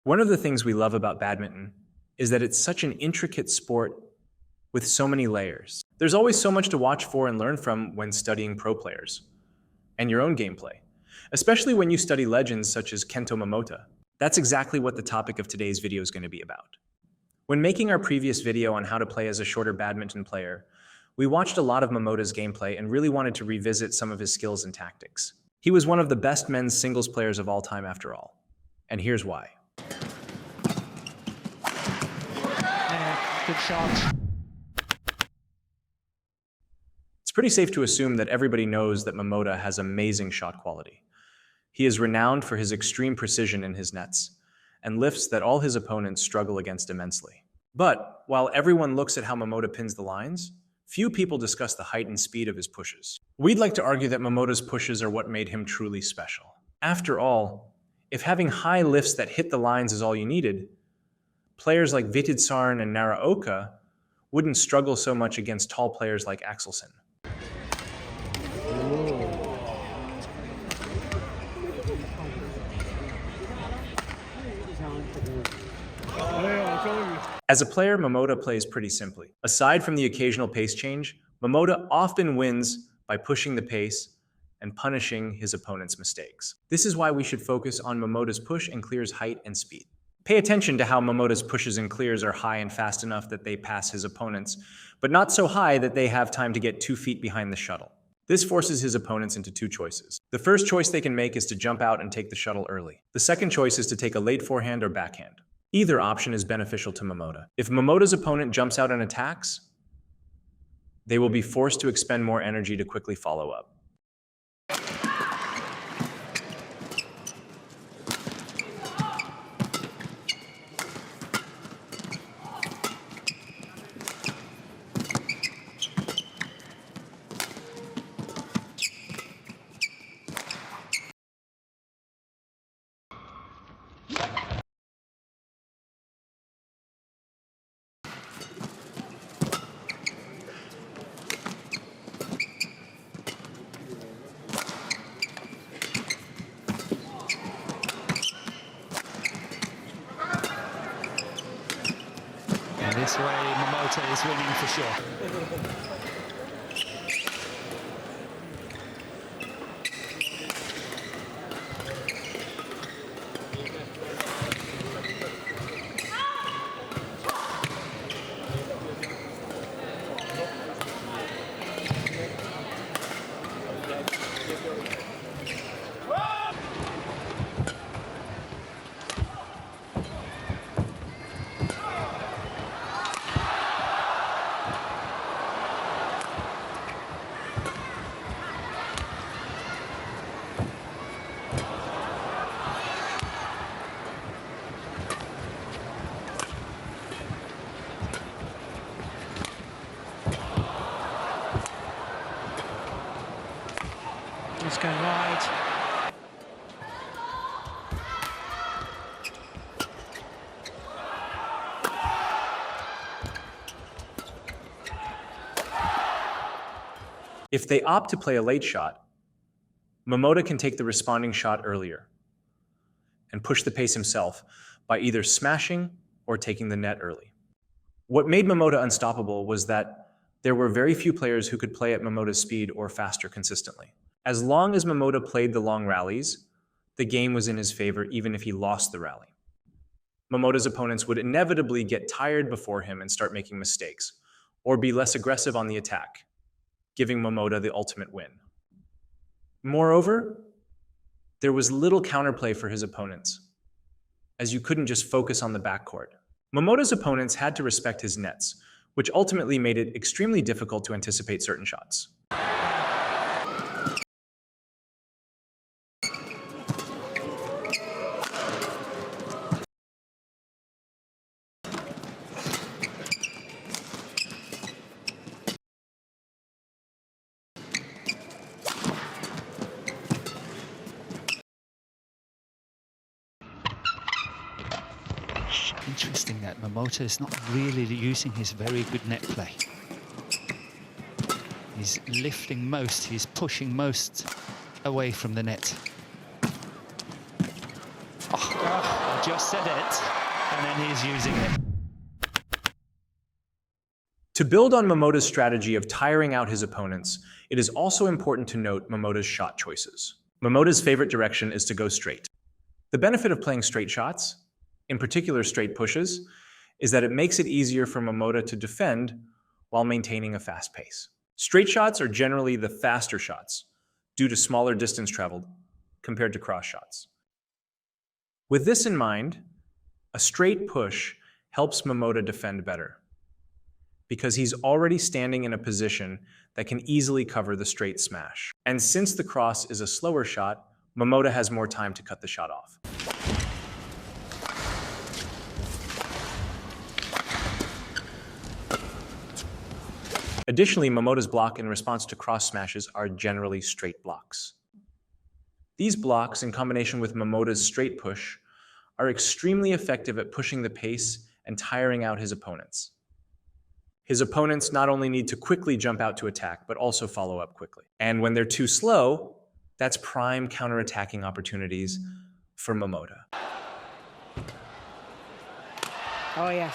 One of the things we love about badminton is that it's such an intricate sport with so many layers. There's always so much to watch for and learn from when studying pro players and your own gameplay, especially when you study legends such as Kento Momota. That's exactly what the topic of today's video is going to be about. When making our previous video on how to play as a shorter badminton player, we watched a lot of Momota's gameplay and really wanted to revisit some of his skills and tactics. He was one of the best men's singles players of all time after all. And here's why. Good shot. It's pretty safe to assume that everybody knows that Momota has amazing shot quality. He is renowned for his extreme precision in his nets, and lifts that all his opponents struggle against immensely. But while everyone looks at how Momota pins the lines, few people discuss the height and speed of his pushes. We'd like to argue that Momota's pushes are what made him truly special. After all, if having high lifts that hit the lines is all you needed, players like Vititsarn and Naraoka wouldn't struggle so much against tall players like Axelsen. As a player, Momota plays pretty simply. Aside from the occasional pace change, Momota often wins by pushing the pace and punishing his opponent's mistakes. This is why we should focus on Momota's push and clears height and speed. Pay attention to how Momota's pushes and clears are high and fast enough that they pass his opponents, but not so high that they have time to get 2 feet behind the shuttle. This forces his opponents into 2 choices. The first choice they can make is to jump out and take the shuttle early. The second choice is to take a late forehand or backhand. Either option is beneficial to Momota. If Momota's opponent jumps out and attacks, they will be forced to expend more energy to quickly follow up. This way, Momota is winning for sure. It's going wide. If they opt to play a late shot, Momota can take the responding shot earlier and push the pace himself by either smashing or taking the net early. What made Momota unstoppable was that there were very few players who could play at Momota's speed or faster consistently. As long as Momota played the long rallies, the game was in his favor even if he lost the rally. Momota's opponents would inevitably get tired before him and start making mistakes, or be less aggressive on the attack, giving Momota the ultimate win. Moreover, there was little counterplay for his opponents, as you couldn't just focus on the backcourt. Momota's opponents had to respect his nets, which ultimately made it extremely difficult to anticipate certain shots. Interesting that Momota is not really using his very good net play. He's lifting most, he's pushing most away from the net. Oh. just said it, and then he's using it. To build on Momota's strategy of tiring out his opponents, it is also important to note Momota's shot choices. Momota's favorite direction is to go straight. The benefit of playing straight shots, in particular straight pushes, is that it makes it easier for Momota to defend while maintaining a fast pace. Straight shots are generally the faster shots, due to smaller distance traveled compared to cross shots. With this in mind, a straight push helps Momota defend better, because he's already standing in a position that can easily cover the straight smash. And since the cross is a slower shot, Momota has more time to cut the shot off. Additionally, Momota's block in response to cross smashes are generally straight blocks. These blocks, in combination with Momota's straight push, are extremely effective at pushing the pace and tiring out his opponents. His opponents not only need to quickly jump out to attack, but also follow up quickly. And when they're too slow, that's prime counterattacking opportunities for Momota. Oh, yes.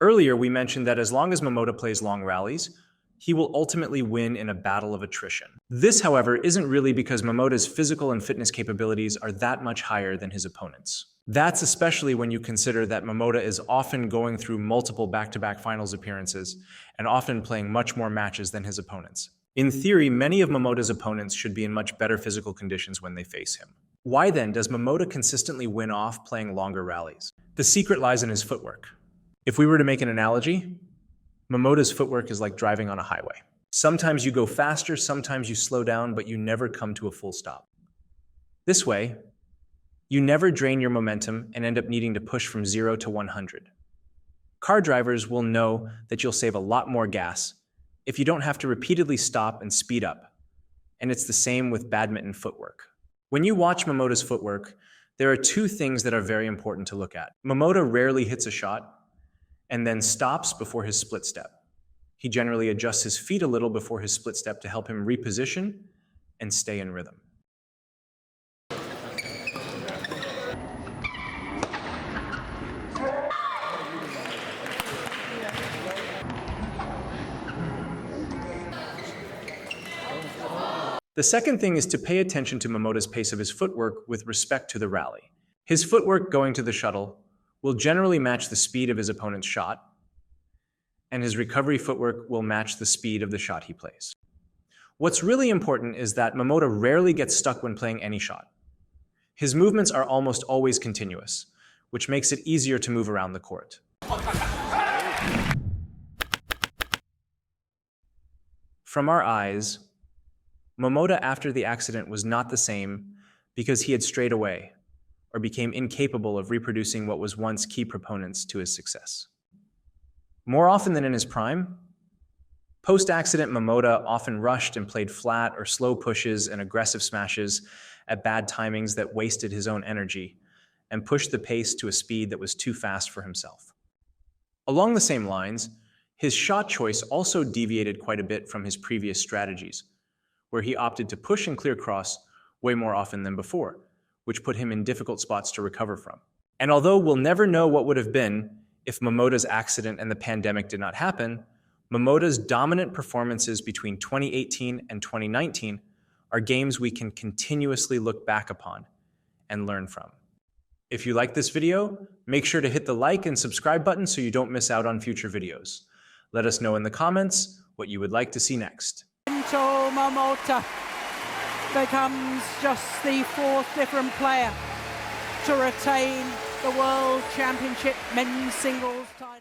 Earlier, we mentioned that as long as Momota plays long rallies, he will ultimately win in a battle of attrition. This, however, isn't really because Momota's physical and fitness capabilities are that much higher than his opponents. That's especially when you consider that Momota is often going through multiple back-to-back finals appearances and often playing much more matches than his opponents. In theory, many of Momota's opponents should be in much better physical conditions when they face him. Why then does Momota consistently win off playing longer rallies? The secret lies in his footwork. If we were to make an analogy, Momota's footwork is like driving on a highway. Sometimes you go faster, sometimes you slow down, but you never come to a full stop. This way, you never drain your momentum and end up needing to push from 0 to 100. Car drivers will know that you'll save a lot more gas if you don't have to repeatedly stop and speed up. And it's the same with badminton footwork. When you watch Momota's footwork, there are two things that are very important to look at. Momota rarely hits a shot and then stops before his split step. He generally adjusts his feet a little before his split step to help him reposition and stay in rhythm. The second thing is to pay attention to Momota's pace of his footwork with respect to the rally. His footwork going to the shuttle will generally match the speed of his opponent's shot, and his recovery footwork will match the speed of the shot he plays. What's really important is that Momota rarely gets stuck when playing any shot. His movements are almost always continuous, which makes it easier to move around the court. From our eyes, Momota after the accident was not the same because he had strayed away or became incapable of reproducing what was once key proponents to his success. More often than in his prime, post-accident Momota often rushed and played flat or slow pushes and aggressive smashes at bad timings that wasted his own energy and pushed the pace to a speed that was too fast for himself. Along the same lines, his shot choice also deviated quite a bit from his previous strategies, where he opted to push and clear cross way more often than before, which put him in difficult spots to recover from. And although we'll never know what would have been if Momota's accident and the pandemic did not happen, Momota's dominant performances between 2018 and 2019 are games we can continuously look back upon and learn from. If you like this video, make sure to hit the like and subscribe button so you don't miss out on future videos. Let us know in the comments what you would like to see next. Kento Momota becomes just the fourth different player to retain the World Championship men's singles title.